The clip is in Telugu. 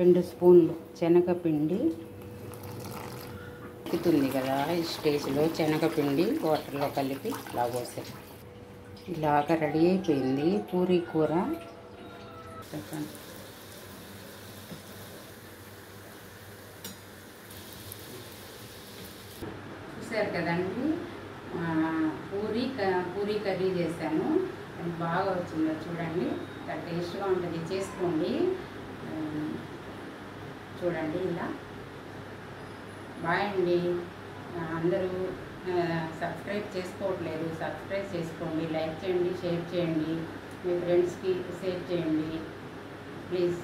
2 స్పూన్లు శనగపిండి ఉడుకుతుంది కదా, ఈ స్టేజ్లో శనగపిండి వాటర్లో కలిపి ఇలా పోసాను. ఇలాగ రెడీ అయిపోయింది పూరీ కూర. చూసారు కదండి, పూరీ కర్రీ చేశాను. అది బాగా వచ్చిందో చూడండి, చాలా టేస్ట్గా ఉంటుంది, చేసుకోండి. చూడండి ఇలా. బాయ్ అండి. అందరూ సబ్స్క్రైబ్ చేసుకోవట్లేదు, సబ్స్క్రైబ్ చేసుకోండి, లైక్ చేయండి, షేర్ చేయండి, మీ ఫ్రెండ్స్కి షేర్ చేయండి ప్లీజ్.